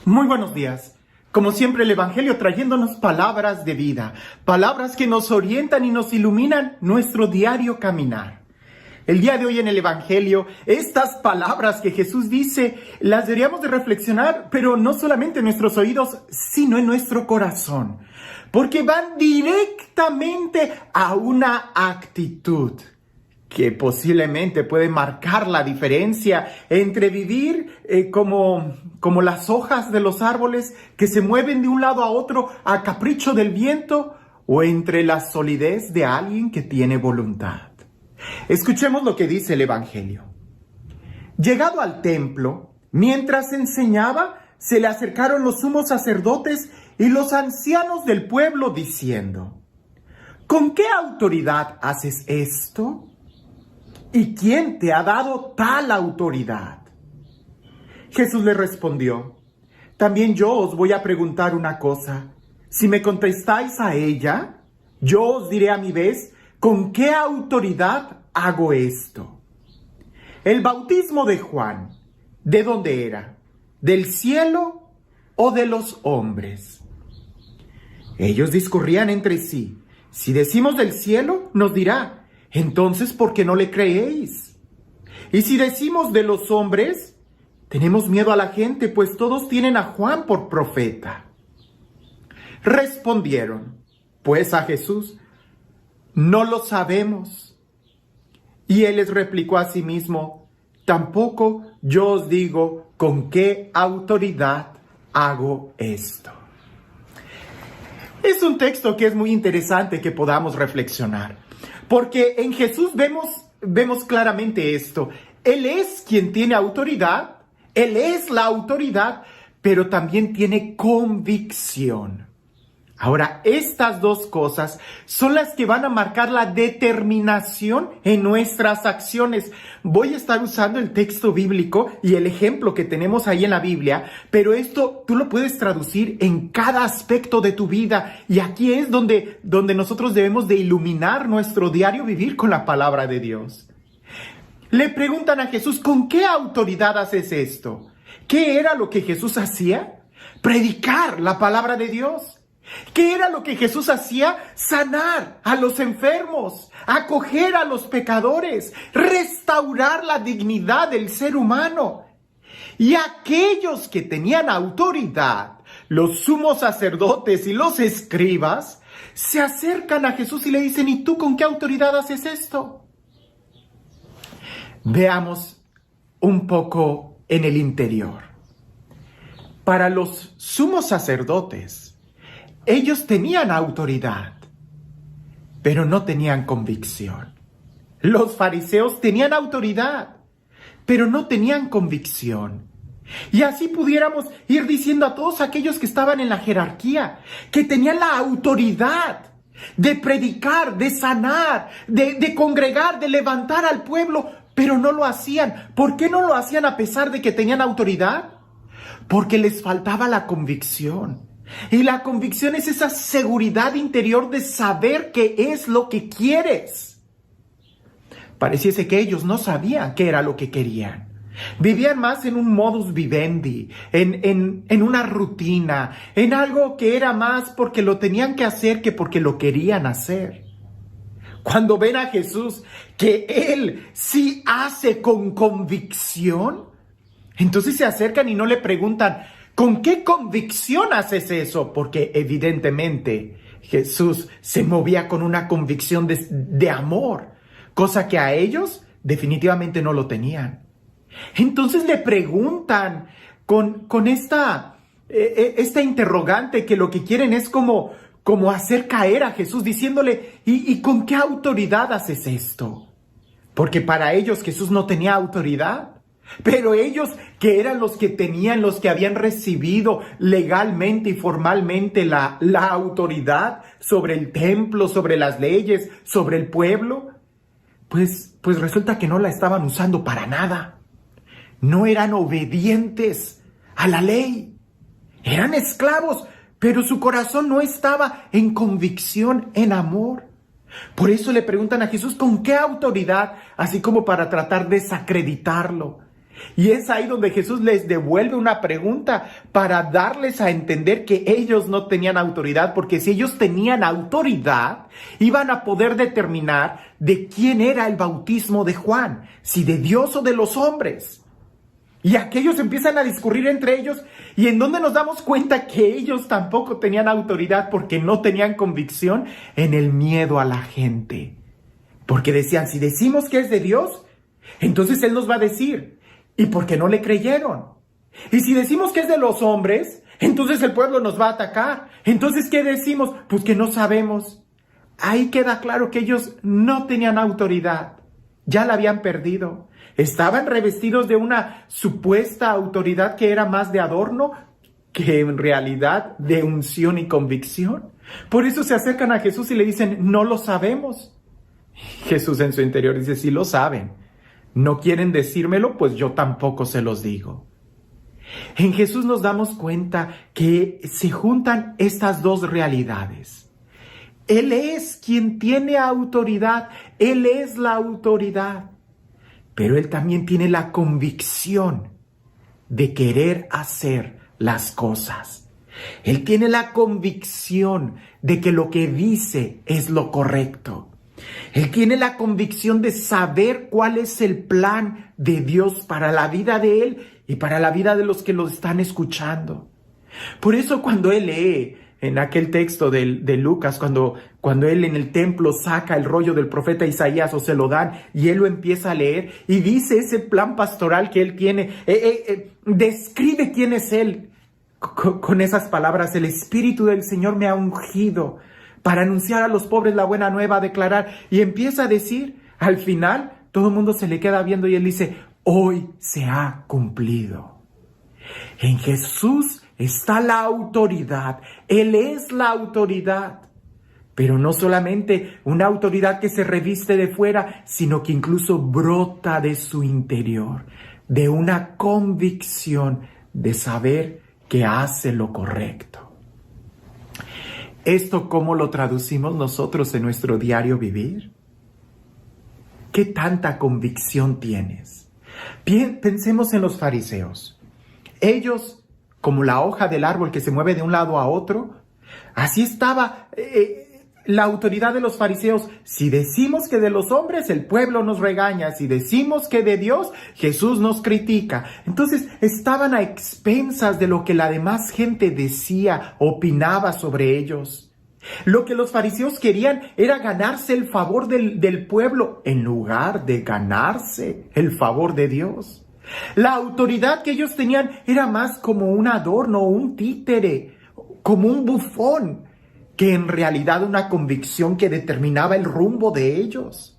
Muy buenos días. Como siempre, el Evangelio trayéndonos palabras de vida, palabras que nos orientan y nos iluminan nuestro diario caminar. El día de hoy en el Evangelio, estas palabras que Jesús dice, las deberíamos de reflexionar, pero no solamente en nuestros oídos, sino en nuestro corazón, porque van directamente a una actitud que posiblemente puede marcar la diferencia entre vivir como las hojas de los árboles que se mueven de un lado a otro a capricho del viento, o entre la solidez de alguien que tiene voluntad. Escuchemos lo que dice el Evangelio. Llegado al templo, mientras enseñaba, se le acercaron los sumos sacerdotes y los ancianos del pueblo diciendo: ¿con qué autoridad haces esto? ¿Y quién te ha dado tal autoridad? Jesús le respondió: también yo os voy a preguntar una cosa. Si me contestáis a ella, yo os diré a mi vez con qué autoridad hago esto. El bautismo de Juan, ¿de dónde era? ¿Del cielo o de los hombres? Ellos discurrían entre sí. Si decimos del cielo, nos dirá: entonces, ¿por qué no le creéis? Y si decimos de los hombres, tenemos miedo a la gente, pues todos tienen a Juan por profeta. Respondieron, pues, a Jesús: no lo sabemos. Y él les replicó a sí mismo: tampoco yo os digo con qué autoridad hago esto. Es un texto que es muy interesante que podamos reflexionar. Porque en Jesús vemos claramente esto. Él es quien tiene autoridad, Él es la autoridad, pero también tiene convicción. Ahora, estas dos cosas son las que van a marcar la determinación en nuestras acciones. Voy a estar usando el texto bíblico y el ejemplo que tenemos ahí en la Biblia, pero esto tú lo puedes traducir en cada aspecto de tu vida. Y aquí es donde nosotros debemos de iluminar nuestro diario vivir con la palabra de Dios. Le preguntan a Jesús: ¿con qué autoridad haces esto? ¿Qué era lo que Jesús hacía? Predicar la palabra de Dios. ¿Qué era lo que Jesús hacía? Sanar a los enfermos, acoger a los pecadores, restaurar la dignidad del ser humano. Y aquellos que tenían autoridad, los sumos sacerdotes y los escribas, se acercan a Jesús y le dicen: ¿y tú con qué autoridad haces esto? Veamos un poco en el interior. Para los sumos sacerdotes, ellos tenían autoridad, pero no tenían convicción. Los fariseos tenían autoridad, pero no tenían convicción. Y así pudiéramos ir diciendo a todos aquellos que estaban en la jerarquía, que tenían la autoridad de predicar, de sanar, de congregar, de levantar al pueblo, pero no lo hacían. ¿Por qué no lo hacían a pesar de que tenían autoridad? Porque les faltaba la convicción. Y la convicción es esa seguridad interior de saber qué es lo que quieres. Pareciese que ellos no sabían qué era lo que querían. Vivían más en un modus vivendi, en una rutina, en algo que era más porque lo tenían que hacer que porque lo querían hacer. Cuando ven a Jesús que Él sí hace con convicción, entonces se acercan y no le preguntan: ¿con qué convicción haces eso? Porque evidentemente Jesús se movía con una convicción de amor, cosa que a ellos definitivamente no lo tenían. Entonces le preguntan con esta interrogante, que lo que quieren es como hacer caer a Jesús, diciéndole: ¿y con qué autoridad haces esto? Porque para ellos Jesús no tenía autoridad. Pero ellos, que eran los que tenían, los que habían recibido legalmente y formalmente la autoridad sobre el templo, sobre las leyes, sobre el pueblo, pues resulta que no la estaban usando para nada. No eran obedientes a la ley. Eran esclavos, pero su corazón no estaba en convicción, en amor. Por eso le preguntan a Jesús: ¿con qué autoridad? Así como para tratar de desacreditarlo. Y es ahí donde Jesús les devuelve una pregunta para darles a entender que ellos no tenían autoridad, porque si ellos tenían autoridad, iban a poder determinar de quién era el bautismo de Juan, si de Dios o de los hombres. Y aquellos empiezan a discurrir entre ellos, y en donde nos damos cuenta que ellos tampoco tenían autoridad porque no tenían convicción, en el miedo a la gente. Porque decían, si decimos que es de Dios, entonces Él nos va a decir, ¿y por qué no le creyeron? Y si decimos que es de los hombres, entonces el pueblo nos va a atacar. Entonces, ¿qué decimos? Pues que no sabemos. Ahí queda claro que ellos no tenían autoridad. Ya la habían perdido. Estaban revestidos de una supuesta autoridad que era más de adorno que en realidad de unción y convicción. Por eso se acercan a Jesús y le dicen, no lo sabemos. Jesús en su interior dice, sí lo saben. No quieren decírmelo, pues yo tampoco se los digo. En Jesús nos damos cuenta que se juntan estas dos realidades. Él es quien tiene autoridad, Él es la autoridad, pero Él también tiene la convicción de querer hacer las cosas. Él tiene la convicción de que lo que dice es lo correcto. Él tiene la convicción de saber cuál es el plan de Dios para la vida de Él y para la vida de los que lo están escuchando. Por eso cuando Él lee en aquel texto de Lucas, cuando Él en el templo saca el rollo del profeta Isaías o se lo dan y Él lo empieza a leer y dice ese plan pastoral que Él tiene, describe quién es Él con esas palabras, el Espíritu del Señor me ha ungido para anunciar a los pobres la buena nueva, a declarar, y empieza a decir, al final, todo el mundo se le queda viendo y Él dice, hoy se ha cumplido. En Jesús está la autoridad, Él es la autoridad, pero no solamente una autoridad que se reviste de fuera, sino que incluso brota de su interior, de una convicción de saber que hace lo correcto. ¿Esto cómo lo traducimos nosotros en nuestro diario vivir? ¿Qué tanta convicción tienes? Pensemos en los fariseos. Ellos, como la hoja del árbol que se mueve de un lado a otro, así estaba la autoridad de los fariseos. Si decimos que de los hombres, el pueblo nos regaña. Si decimos que de Dios, Jesús nos critica. Entonces estaban a expensas de lo que la demás gente decía, opinaba sobre ellos. Lo que los fariseos querían era ganarse el favor del pueblo en lugar de ganarse el favor de Dios. La autoridad que ellos tenían era más como un adorno, un títere, como un bufón, que en realidad una convicción que determinaba el rumbo de ellos.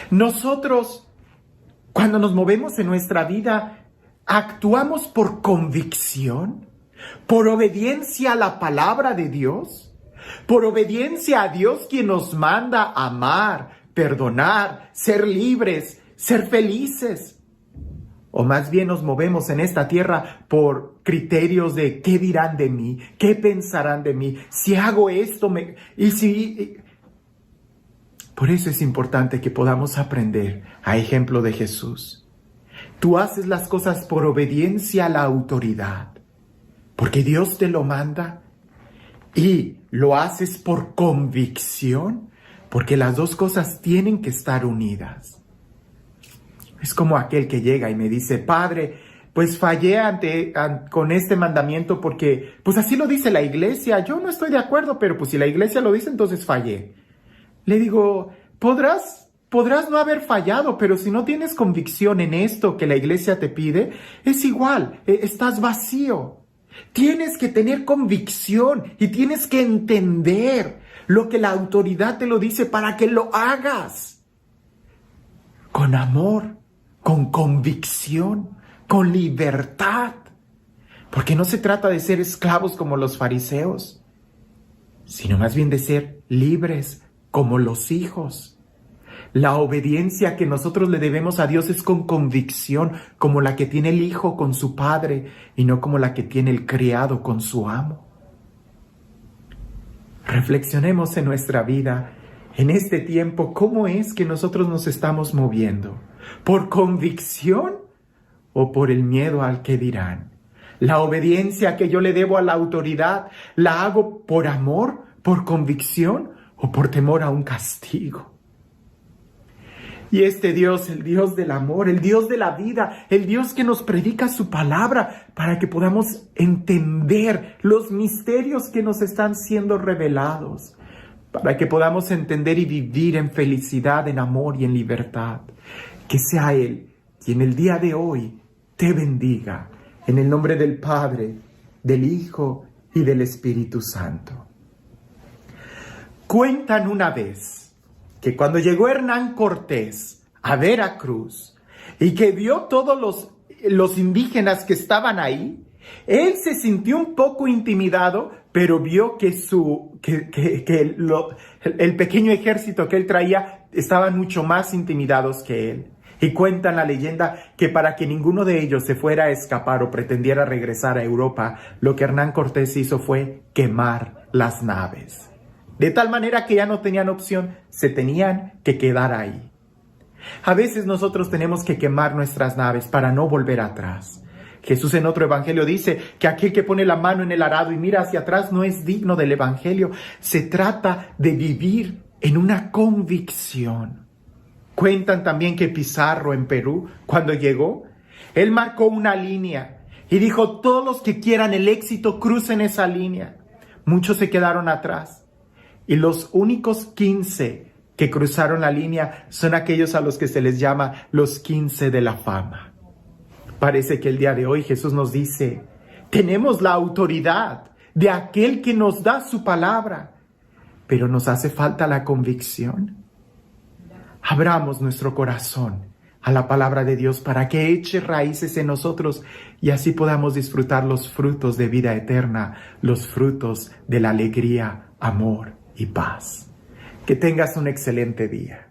Nosotros, cuando nos movemos en nuestra vida, ¿actuamos por convicción? ¿Por obediencia a la palabra de Dios? ¿Por obediencia a Dios quien nos manda amar, perdonar, ser libres, ser felices? O más bien nos movemos en esta tierra por criterios de qué dirán de mí, qué pensarán de mí, si hago esto, Por eso es importante que podamos aprender a ejemplo de Jesús. Tú haces las cosas por obediencia a la autoridad, porque Dios te lo manda, y lo haces por convicción, porque las dos cosas tienen que estar unidas. Es como aquel que llega y me dice, Padre, pues fallé con este mandamiento porque, pues así lo dice la iglesia. Yo no estoy de acuerdo, pero pues si la iglesia lo dice, entonces fallé. Le digo, podrás no haber fallado, pero si no tienes convicción en esto que la iglesia te pide, es igual, estás vacío. Tienes que tener convicción y tienes que entender lo que la autoridad te lo dice para que lo hagas. Con amor, con convicción, con libertad. Porque no se trata de ser esclavos como los fariseos, sino más bien de ser libres como los hijos. La obediencia que nosotros le debemos a Dios es con convicción, como la que tiene el hijo con su padre y no como la que tiene el criado con su amo. Reflexionemos en nuestra vida, en este tiempo, cómo es que nosotros nos estamos moviendo. ¿Por convicción o por el miedo al que dirán. La obediencia que yo le debo a la autoridad, ¿la hago por amor, por convicción o por temor a un castigo? Y este Dios, el Dios del amor, el Dios de la vida, el Dios que nos predica su palabra para que podamos entender los misterios que nos están siendo revelados, para que podamos entender y vivir en felicidad, en amor y en libertad. Que sea Él quien el día de hoy te bendiga, en el nombre del Padre, del Hijo y del Espíritu Santo. Cuentan una vez que cuando llegó Hernán Cortés a Veracruz y que vio todos los indígenas que estaban ahí, él se sintió un poco intimidado, pero vio que el pequeño ejército que él traía estaban mucho más intimidados que él. Y cuentan la leyenda que para que ninguno de ellos se fuera a escapar o pretendiera regresar a Europa, lo que Hernán Cortés hizo fue quemar las naves. De tal manera que ya no tenían opción, se tenían que quedar ahí. A veces nosotros tenemos que quemar nuestras naves para no volver atrás. Jesús en otro evangelio dice que aquel que pone la mano en el arado y mira hacia atrás no es digno del evangelio. Se trata de vivir en una convicción. Cuentan también que Pizarro en Perú, cuando llegó, él marcó una línea y dijo: todos los que quieran el éxito crucen esa línea. Muchos se quedaron atrás. Y los únicos 15 que cruzaron la línea son aquellos a los que se les llama los 15 de la fama. Parece que el día de hoy Jesús nos dice: tenemos la autoridad de aquel que nos da su palabra, pero nos hace falta la convicción. Abramos nuestro corazón a la palabra de Dios para que eche raíces en nosotros y así podamos disfrutar los frutos de vida eterna, los frutos de la alegría, amor y paz. Que tengas un excelente día.